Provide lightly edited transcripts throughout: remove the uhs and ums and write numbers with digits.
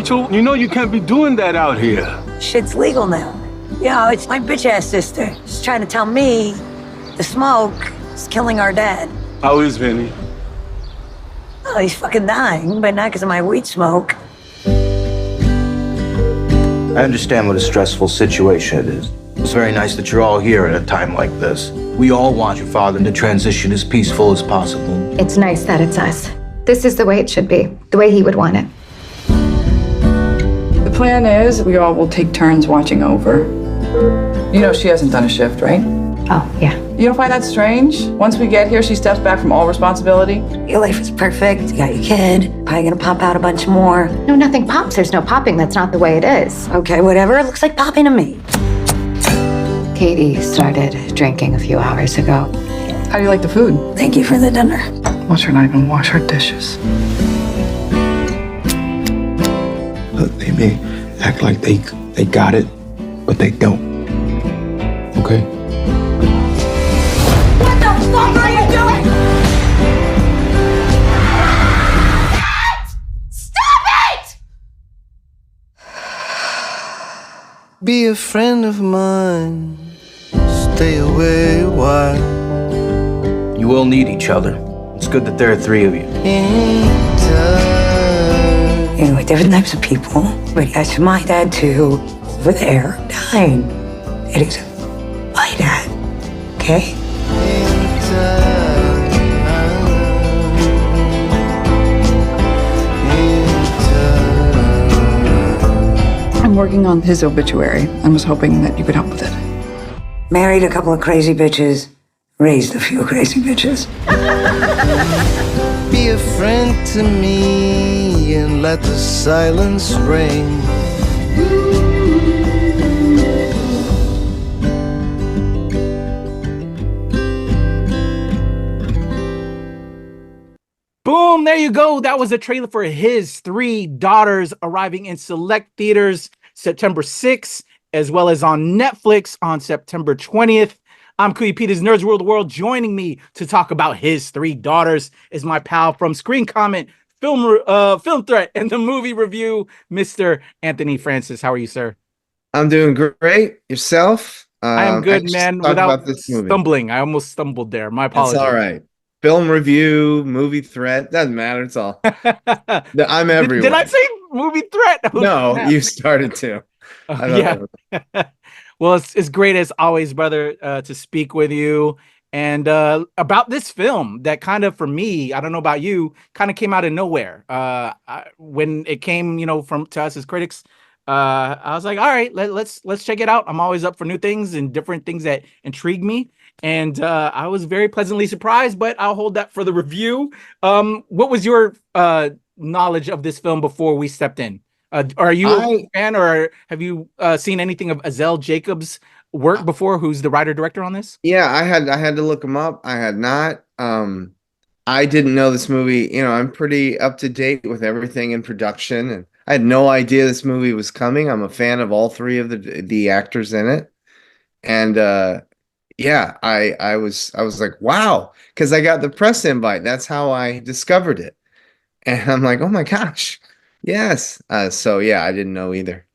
Rachel, you know you can't be doing that out here. Shit's legal now. You know, it's my bitch-ass sister. She's trying to tell me the smoke is killing our dad. How is Vinny? Oh, he's fucking dying, but not because of my weed smoke. I understand what a stressful situation it is. It's very nice that you're all here at a time like this. We all want your father to transition as peaceful as possible. It's nice that it's us. This is the way it should be, the way he would want it. The plan is we all will take turns watching over. You know she hasn't done a shift, right? Oh, yeah. You don't find that strange? Once we get here, she steps back from all responsibility? Your life is perfect. You got your kid. Probably gonna pop out a bunch more. No, nothing pops. There's no popping. That's not the way it is. Okay, whatever. It looks like popping to me. Katie started drinking a few hours ago. How do you like the food? Thank you for the dinner. Watch her not even wash her dishes. Look, they may act like they got it, but they don't. Okay? What the fuck are you doing? Stop it! Be a friend of mine. Stay away a while. You will need each other. It's good that there are three of you. Anytime. Anyway, different types of people. But yes, my dad too, over there, dying. It is my dad, okay? I'm working on his obituary and was hoping that you could help with it. Married a couple of crazy bitches, raised a few crazy bitches. Be a friend to me and let the silence ring. Boom, there you go. That was a trailer for His Three Daughters, arriving in select theaters September 6th, as well as on Netflix on September 20th. I'm Cooey Peters, Nerds World the World. Joining me to talk about His Three Daughters is my pal from Screen Comment, Film Threat, and the movie review, Mr. Anthony Francis. How are you, sir? I'm doing great. Yourself? I am good, man. Without this movie. stumbling. I almost stumbled there. My apologies. It's all right. Film review, movie threat, doesn't matter. It's all. I'm everywhere. Did I say movie threat? No, you started to. Yeah. Well, it's great as always, brother, to speak with you and about this film that kind of, for me, I don't know about you, kind of came out of nowhere. When it came, to us as critics, I was like, all right, let's check it out. I'm always up for new things and different things that intrigue me. And I was very pleasantly surprised, but I'll hold that for the review. What was your knowledge of this film before we stepped in? Are you a fan, or have you seen anything of Azazel Jacobs' work before, who's the writer-director on this? Yeah, I had to look him up. I had not. I didn't know this movie. I'm pretty up to date with everything in production, and I had no idea this movie was coming. I'm a fan of all three of the actors in it. And yeah, I was like, wow, because I got the press invite. That's how I discovered it. And I'm like, oh my gosh. Yes. So yeah, I didn't know either.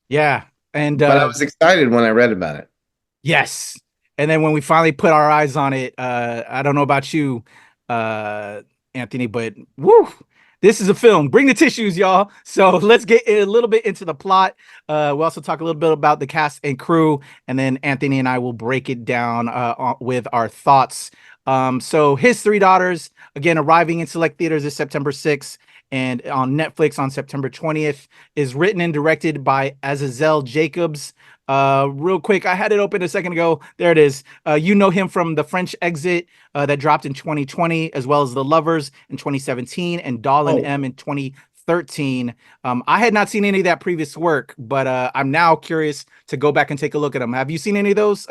Yeah. But I was excited when I read about it. Yes. And then when we finally put our eyes on it, I don't know about you, Anthony, but woo, this is a film. Bring the tissues, y'all. So let's get a little bit into the plot. We'll also talk a little bit about the cast and crew, and then Anthony and I will break it down with our thoughts. So His Three Daughters, again, arriving in select theaters this September 6th. And on Netflix on September 20th, is written and directed by Azazel Jacobs. Real quick, I had it open a second ago. There it is. You know him from The French Exit that dropped in 2020, as well as The Lovers in 2017 and Doll and M in 2013. I had not seen any of that previous work, but I'm now curious to go back and take a look at them. Have you seen any of those?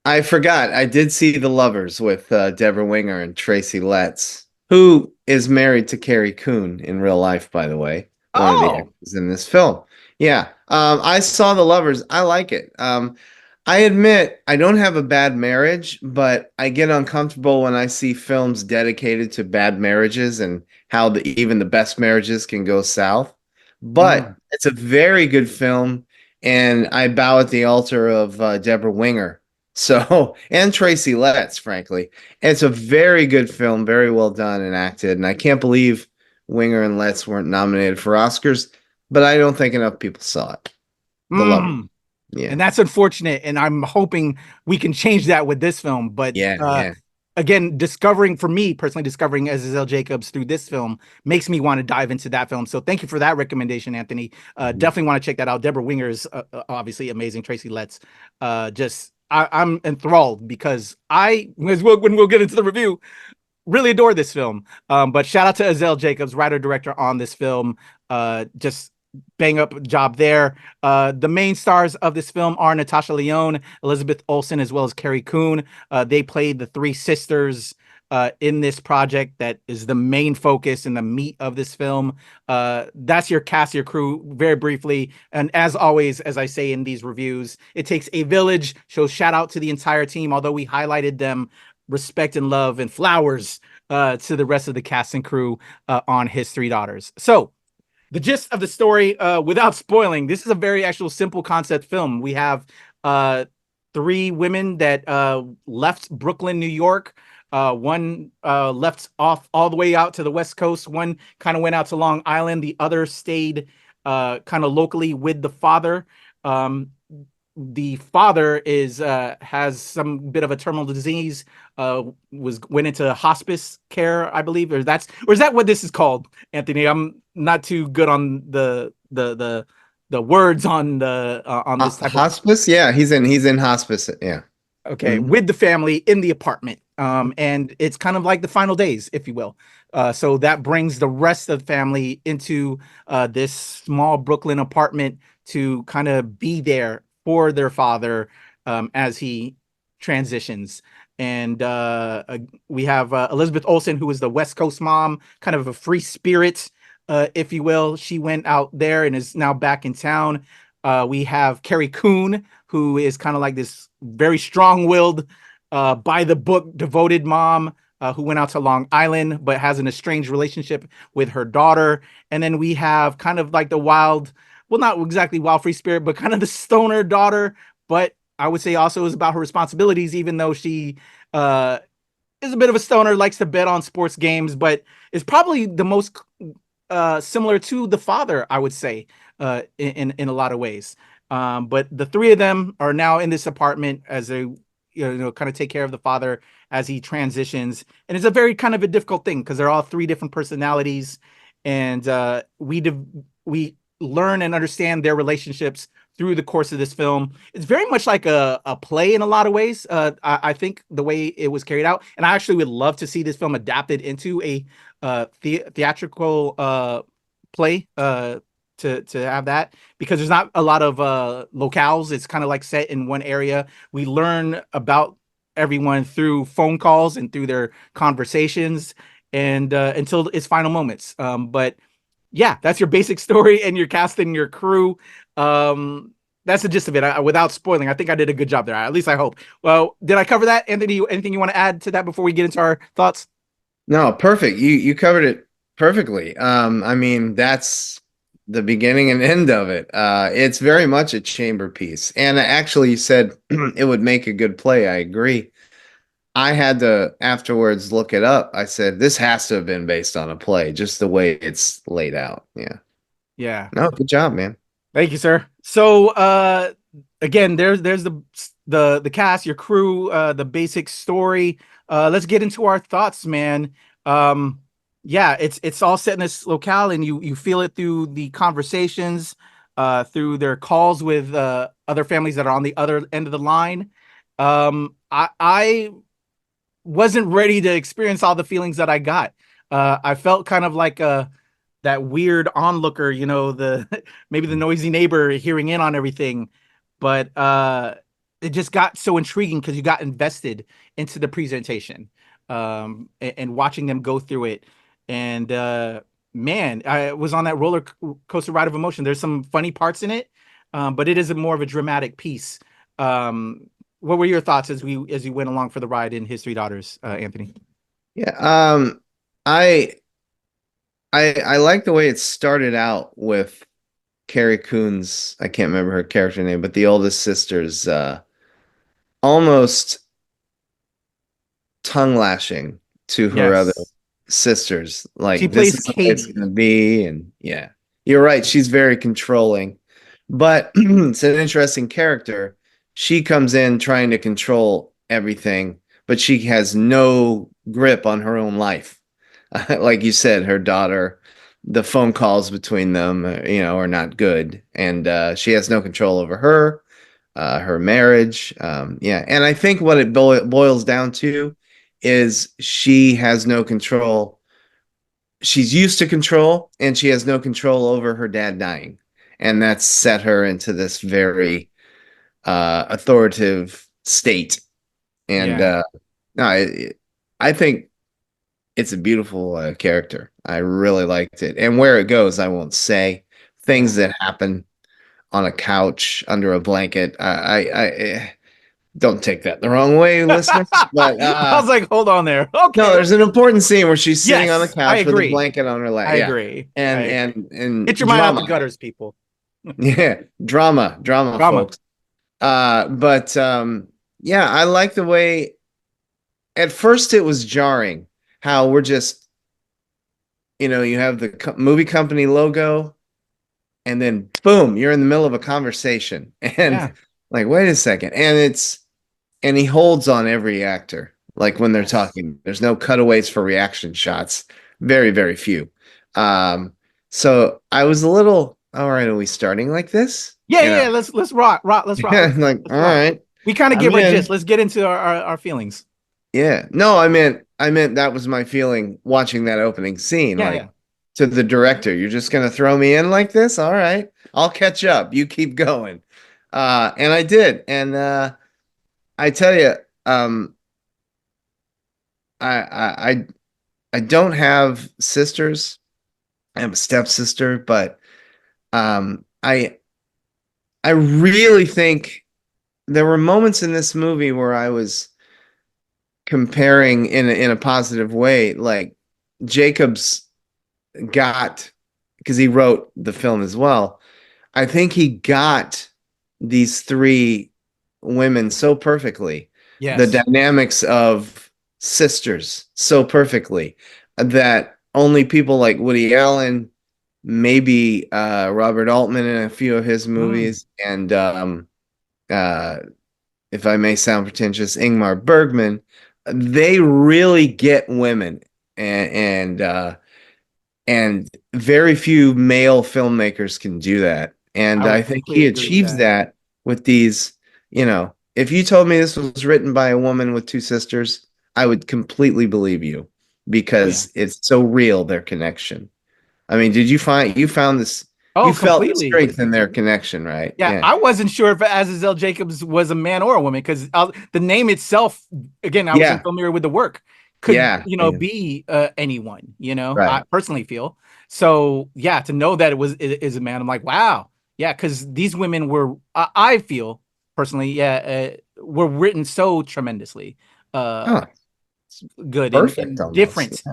I forgot. I did see The Lovers with Deborah Winger and Tracy Letts, who is married to Carrie Coon in real life, by the way. One of the actors in this film. Yeah. I saw The Lovers. I like it. I admit I don't have a bad marriage, but I get uncomfortable when I see films dedicated to bad marriages and how even the best marriages can go south. but it's a very good film, and I bow at the altar of Deborah Winger. So, and Tracy Letts, frankly. It's a very good film, very well done and acted, and I can't believe Winger and Letts weren't nominated for Oscars, but I don't think enough people saw it. The love. Yeah. And that's unfortunate. And I'm hoping we can change that with this film. But again, for me personally, discovering Azazel Jacobs through this film makes me want to dive into that film. So thank you for that recommendation, Anthony. Definitely want to check that out. Deborah Winger is obviously amazing. Tracy Letts, I'm enthralled because when we'll get into the review, really adore this film. But shout out to Azazel Jacobs, writer director on this film. Just bang up job there. The main stars of this film are Natasha Lyonne, Elizabeth Olsen, as well as Carrie Coon. They played the three sisters in this project that is the main focus and the meat of this film. That's your cast, your crew, very briefly. And as always, as I say in these reviews, it takes a village. So shout out to the entire team, although we highlighted them. Respect and love and flowers to the rest of the cast and crew on His Three Daughters. So the gist of the story, without spoiling, this is a very actual simple concept film. We have three women that left Brooklyn, New York. One left off all the way out to the West Coast. One kind of went out to Long Island. The other stayed kind of locally with the father. The father has some bit of a terminal disease, went into hospice care, I believe, or is that what this is called, Anthony? I'm not too good on the words on this type hospice. Yeah, he's in hospice. Yeah. Okay, with the family in the apartment. And it's kind of like the final days, if you will. So that brings the rest of the family into this small Brooklyn apartment to kind of be there for their father as he transitions. And we have Elizabeth Olsen, who is the West Coast mom, kind of a free spirit, if you will. She went out there and is now back in town. We have Carrie Coon, who is kind of like this very strong-willed, by the book, devoted mom who went out to Long Island, but has an estranged relationship with her daughter. And then we have kind of like the wild, well, not exactly wild free spirit, but kind of the stoner daughter. But I would say also is about her responsibilities, even though she is a bit of a stoner, likes to bet on sports games, but is probably the most similar to the father, I would say, in a lot of ways. But the three of them are now in this apartment as they kind of take care of the father as he transitions. And it's a very kind of a difficult thing because they're all three different personalities. And we learn and understand their relationships through the course of this film. It's very much like a play in a lot of ways. I think the way it was carried out, and I actually would love to see this film adapted into a theatrical play to have that, because there's not a lot of locales. It's kind of like set in one area. We learn about everyone through phone calls and through their conversations and until its final moments. But yeah, that's your basic story and your cast and your crew. That's the gist of it. Without spoiling, I think I did a good job there. At least I hope. Well, did I cover that, Anthony? Anything you want to add to that before we get into our thoughts? No, perfect. You covered it perfectly. I mean, that's the beginning and end of it. It's very much a chamber piece. And actually, you said it would make a good play. I agree. I had to afterwards look it up. I said, this has to have been based on a play, just the way it's laid out. Yeah. Yeah. No, good job, man. Thank you, sir. So again, there's the cast, your crew, the basic story. Let's get into our thoughts, man. Yeah, it's all set in this locale, and you feel it through the conversations, through their calls with other families that are on the other end of the line. I wasn't ready to experience all the feelings that I got. I felt kind of like that weird onlooker, maybe the noisy neighbor hearing in on everything. But it just got so intriguing because you got invested into the presentation and watching them go through it. And man, I was on that roller coaster ride of emotion. There's some funny parts in it, but it is more of a dramatic piece. What were your thoughts as you went along for the ride in His Three Daughters, Anthony? Yeah, I like the way it started out with Carrie Coon's, I can't remember her character name, but the oldest sister's almost tongue lashing to her other Yes. sisters. She Like, this plays is the way it's Katie. going to be. And yeah, you're right. She's very controlling, but it's an interesting character. She comes in trying to control everything, but she has no grip on her own life. Like you said, her daughter, the phone calls between them, are not good. And she has no control over her marriage. Yeah. And I think what it boils down to is she has no control. She's used to control, and she has no control over her dad dying. And that's set her into this very authoritative state. And Yeah. no, I think it's a beautiful character. I really liked it. And where it goes, I won't say. Things that happen on a couch under a blanket. I don't take that the wrong way, listeners. But I was like, hold on there. Okay. no, there's an important scene where she's sitting on the Yes, I couch with a agree. blanket on her lap. I Yeah. agree. And Get your mind out drama. the gutters, people. Yeah, drama, folks. But yeah, I like the way at first it was jarring how we're just, you have the movie company logo, and then boom, you're in the middle of a conversation, and Yeah. like, wait a second, and he holds on every actor, like when they're talking. There's no cutaways for reaction shots, very, very few. So I was a little, all right, are we starting like this? Yeah. Let's rock. Let's rock. Yeah, like, all right. We kind of I'm give our in. gist. Let's get into our feelings. Yeah. No, I meant that was my feeling watching that opening scene. Yeah, Like, yeah. to the director, you're just gonna throw me in like this? All right. I'll catch up. You keep going. And I did. And I tell you, I don't have sisters. I have a stepsister, but I really think there were moments in this movie where I was comparing in a positive way. Like, Jacobs got, because he wrote the film as well, I think he got these three women so perfectly. Yes. The dynamics of sisters so perfectly that only people like Woody Allen, maybe Robert Altman in a few of his movies, and if I may sound pretentious, Ingmar Bergman, they really get women, and very few male filmmakers can do that. And I think he achieves that with these, if you told me this was written by a woman with two sisters, I would completely believe you, because it's so real, their connection. I mean, did you found this? Oh, you felt the completely. strength in their connection, right? Yeah, I wasn't sure if Azazel Jacobs was a man or a woman, because the name itself, again, I wasn't familiar with the work. Could be anyone, Right. I personally feel. So yeah, to know that it is a man, I'm like, wow. Yeah, because these women were, I feel personally, were written so tremendously good, perfect, and different,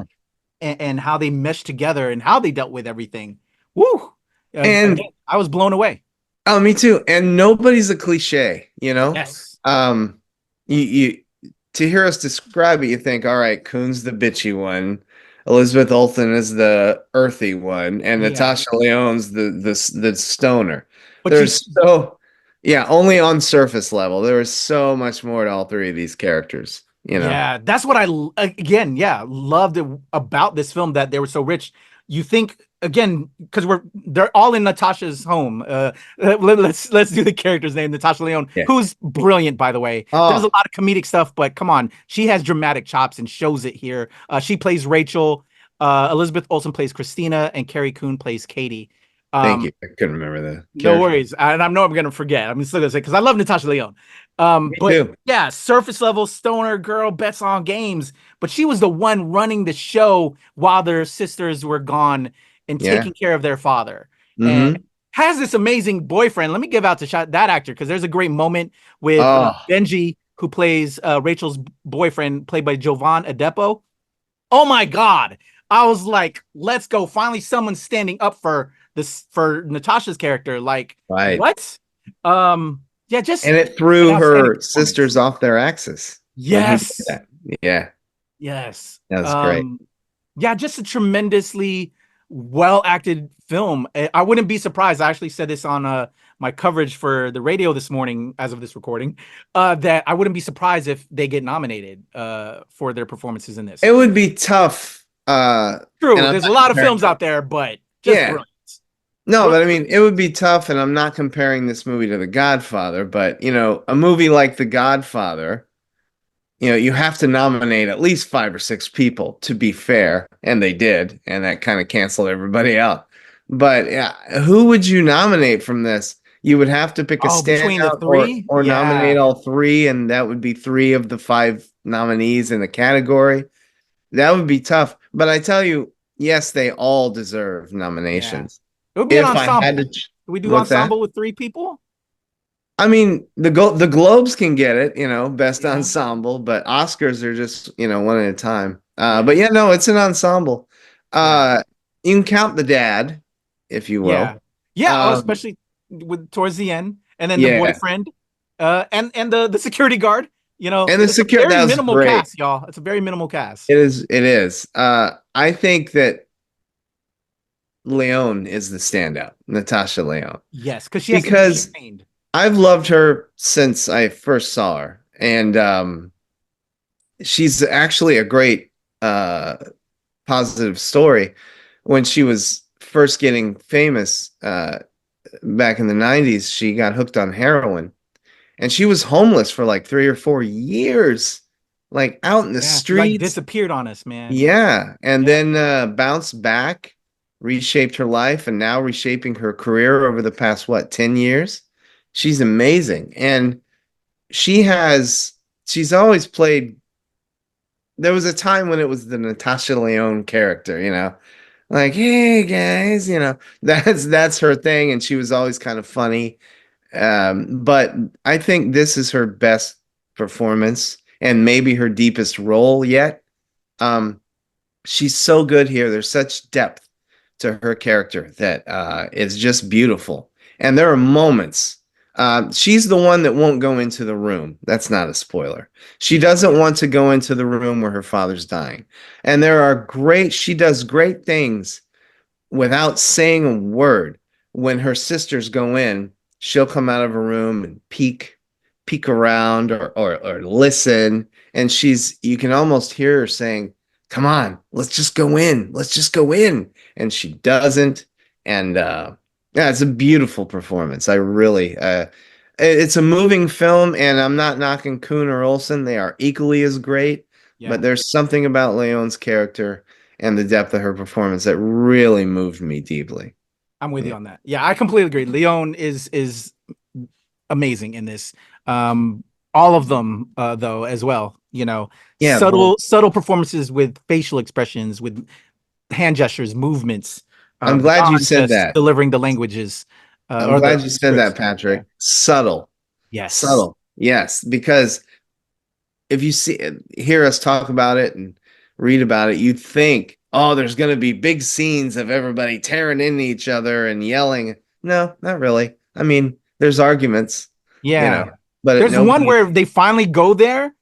and how they meshed together and how they dealt with everything. Woo! And again, I was blown away. Oh, me too. And nobody's a cliche, Yes. You to hear us describe it, you think, all right, Coon's the bitchy one, Elizabeth Olsen is the earthy one, and Natasha Lyonne's the stoner. But only on surface level. There was so much more to all three of these characters. Yeah, that's what I loved about this film, that they were so rich. You think, again, because they're all in Natasha's home. Let's do the character's name, Natasha Lyonne, who's brilliant, by the way. There's a lot of comedic stuff, but come on, she has dramatic chops and shows it here. She plays Rachel. Elizabeth Olsen plays Christina, and Carrie Coon plays Katie. Thank you. I couldn't remember that. No worries. And I know I'm gonna forget. I'm still gonna say, because I love Natasha Lyonne. But too. Yeah, surface level stoner girl, bets on games. But she was the one running the show while their sisters were gone and taking care of their father. And has this amazing boyfriend. Let me give out to that actor, because there's a great moment with Benji, who plays Rachel's boyfriend, played by Jovan Adepo. Oh my God. I was like, let's go. Finally, someone's standing up for this for Natasha's character. Like, Right. what? Yeah, just And it an threw outstanding her performance. sisters off their axis. when he did Yes. that. Yeah, Yes. that was great. Yeah, just a tremendously well acted film. I wouldn't be surprised. I actually said this on my coverage for the radio this morning as of this recording, that I wouldn't be surprised if they get nominated for their performances in this. It would be tough. True, there's a lot of films out there, but just brilliant. No, but I mean, it would be tough, and I'm not comparing this movie to The Godfather, but you know, a movie like The Godfather, you know, you have to nominate at least 5 or 6 people to be fair, and they did, and that kind of canceled everybody out. But yeah, who would you nominate from this? You would have to pick a between the standout three? or Yeah. nominate all 3, and that would be 3 of the 5 nominees in the category. That would be tough. But I tell you, yes, they all deserve nominations. It would be an If I had ensemble. to Can we do what's that? ensemble with 3 people? I mean, the Globes can get it, you know, best ensemble, but Oscars are just, you know, one at a time. But yeah, no, it's an ensemble. You can count the dad, if you will. Yeah, especially with towards the end, and then the Yeah. boyfriend, and the security guard. You know, And the it's a security, very that was minimal great. cast, y'all. It's a very minimal cast. It is. It is. I think that Lyonne is the standout, Natasha Lyonne. Yes, because she has Because to be trained. I've loved her since I first saw her, and she's actually a great positive story. When she was first getting famous back in the 90s, she got hooked on heroin, and she was homeless for like 3 or 4 years, like out in the She, like, streets. disappeared on us, man. Yeah, and then bounced back, reshaped her life, and now reshaping her career over the past 10 years. She's amazing, and she's always played. There was a time when it was the Natasha Lyonne character, you know, like, hey guys, you know, that's her thing, and she was always kind of funny. But I think this is her best performance and maybe her deepest role yet. She's so good here. There's such depth to her character that it's just beautiful. And there are moments. She's the one that won't go into the room. That's not a spoiler. She doesn't want to go into the room where her father's dying. And she does great things without saying a word. When her sisters go in, she'll come out of a room and peek around or listen. And you can almost hear her saying, come on, let's just go in. Let's just go in. And she doesn't. And yeah, it's a beautiful performance. I really, it's a moving film, and I'm not knocking Coon or Olsen. They are equally as great, but there's something about Leon's character and the depth of her performance that really moved me deeply. I'm with you on that. Yeah, I completely agree. Lyonne is amazing in this. All of them, though, as well. You know, subtle performances with facial expressions, with hand gestures, movements. I'm glad you said that. Delivering the languages. I'm glad you said that, Patrick. Yeah. Subtle. Yes. Subtle. Yes. Because if you hear us talk about it and read about it, you'd think, oh, there's going to be big scenes of everybody tearing into each other and yelling. No, not really. I mean, there's arguments. Yeah. You know, but there's one where they finally go there.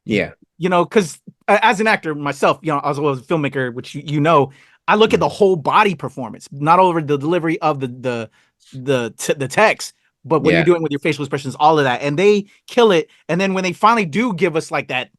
Yeah. You know, because as an actor myself, you know, as well as a filmmaker, which you know, I look at the whole body performance, not over the delivery of the text, but what you're doing with your facial expressions, all of that, and they kill it. And then when they finally do give us like that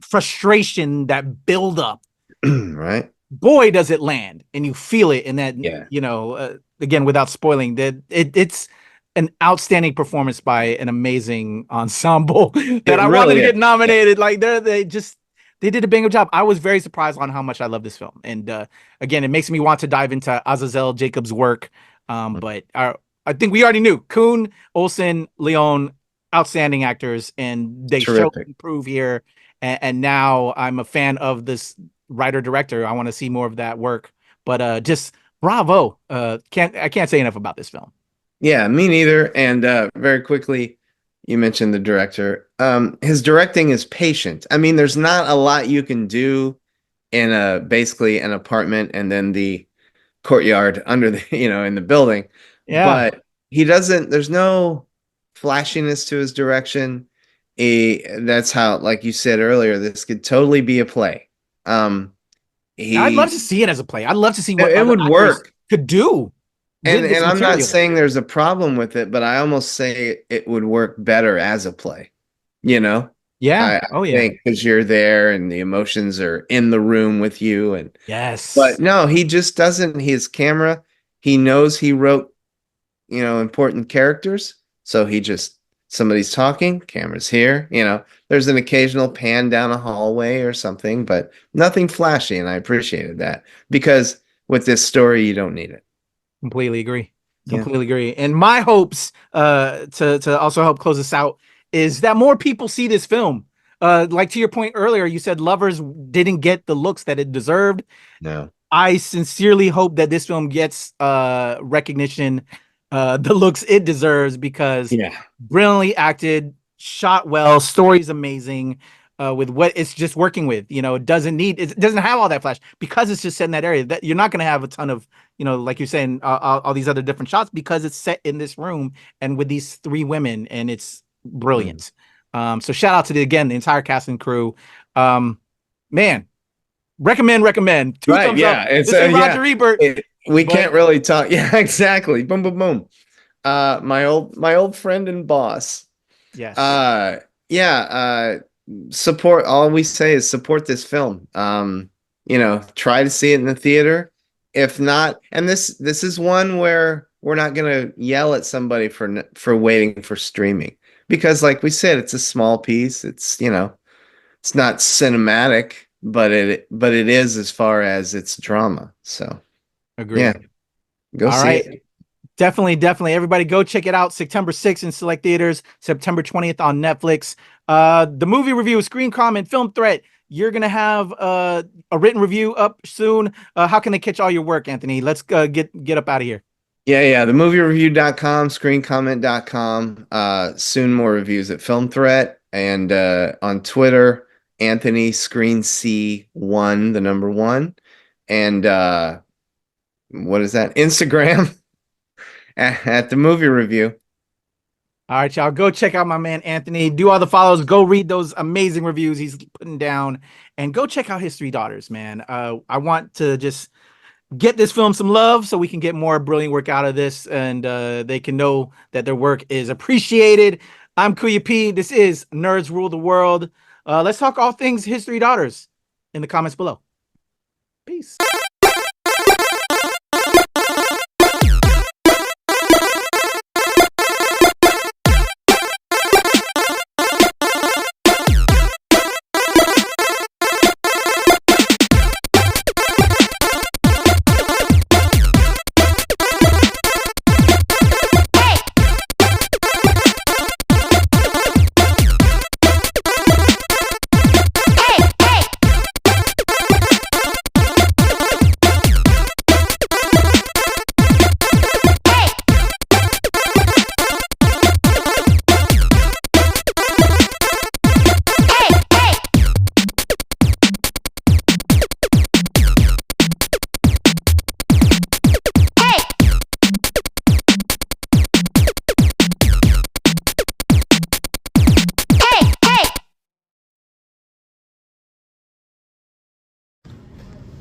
frustration, that build up, right? Boy, does it land, and you feel it. And that, you know, again, without spoiling, that it's an outstanding performance by an amazing ensemble that I wanted to get nominated. Like they did a bang up job. I was very surprised on how much I love this film. And again, it makes me want to dive into Azazel Jacobs' work. But I think we already knew Coon, Olsen, Lyonne, outstanding actors, and they show and prove here. And now I'm a fan of this writer-director. I want to see more of that work. But just bravo. I can't say enough about this film. Yeah, me neither. And very quickly, you mentioned the director. His directing is patient. I mean, there's not a lot you can do in basically an apartment, and then the courtyard under the, in the building. Yeah. But he doesn't, there's no flashiness to his direction. That's how, like you said earlier, this could totally be a play. I'd love to see it as a play. I'd love to see what it would work could do. And I'm not saying there's a problem with it, but I almost say it would work better as a play, Yeah. I think because you're there and the emotions are in the room with you. And yes. But no, he just doesn't. His camera, he knows he wrote, important characters. So somebody's talking, camera's here, there's an occasional pan down a hallway or something, but nothing flashy. And I appreciated that because with this story, you don't need it. Completely agree. Completely agree. And my hopes to also help close this out is that more people see this film. Like to your point earlier, you said Lovers didn't get the looks that it deserved. No. I sincerely hope that this film gets recognition, the looks it deserves, because brilliantly acted, shot well, story's amazing. With what it's just working with, it doesn't have all that flash because it's just set in that area. That you're not going to have a ton of, like you're saying, all these other different shots because it's set in this room and with these 3 women, and it's brilliant. So shout out to the entire cast and crew. Man, recommend. 2 thumbs up. It's Roger Ebert. We can't really talk. Yeah, exactly. Boom, boom, boom. My old friend and boss. Yes. Support, all we say is support this film. Try to see it in the theater. If not, and this is one where we're not gonna yell at somebody for waiting for streaming, because like we said, it's a small piece. It's it's not cinematic, but it is as far as its drama. So agree. Yeah. Go see it. Definitely. Everybody go check it out. September 6th in select theaters, September 20th on Netflix. The movie review, Screen Comment, Film Threat. You're going to have a written review up soon. How can they catch all your work, Anthony? Let's get up out of here. Yeah. Themoviereview.com, screencomment.com. Soon more reviews at Film Threat, and on Twitter, Anthony Screen C1, the number 1. And what is that? Instagram. At the movie review. All right, y'all. Go check out my man Anthony. Do all the follows. Go read those amazing reviews he's putting down, and go check out his 3 daughters, man. I want to just get this film some love so we can get more brilliant work out of this, and they can know that their work is appreciated. I'm Kuya P. This is Nerds Rule the World. Let's talk all things his 3 daughters in the comments below. Peace.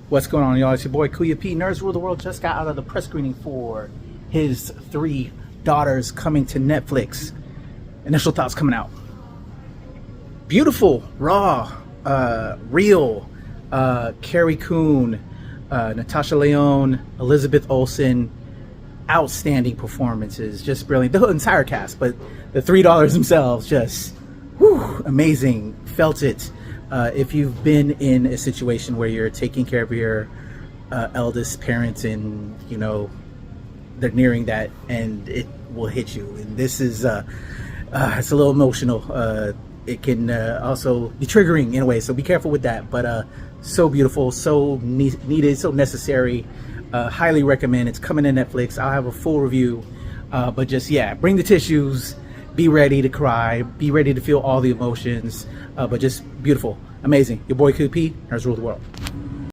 What's going on, y'all? It's your boy Kuya P. Nerds Rule the World just got out of the press screening for his 3 daughters coming to Netflix. Initial thoughts coming out. Beautiful, raw, real. Carrie Coon, Natasha Lyonne, Elizabeth Olsen. Outstanding performances, just brilliant. The entire cast, but the 3 daughters themselves, just amazing. Felt it. If you've been in a situation where you're taking care of your eldest parents and they're nearing that, and it will hit you, and this is it's a little emotional. It can also be triggering in a way, so be careful with that, but so beautiful, so needed, so necessary. Highly recommend. It's coming to Netflix. I'll have a full review, but just bring the tissues, be ready to cry, be ready to feel all the emotions, but just beautiful, amazing. Your boy QP, Nerds Rule the World.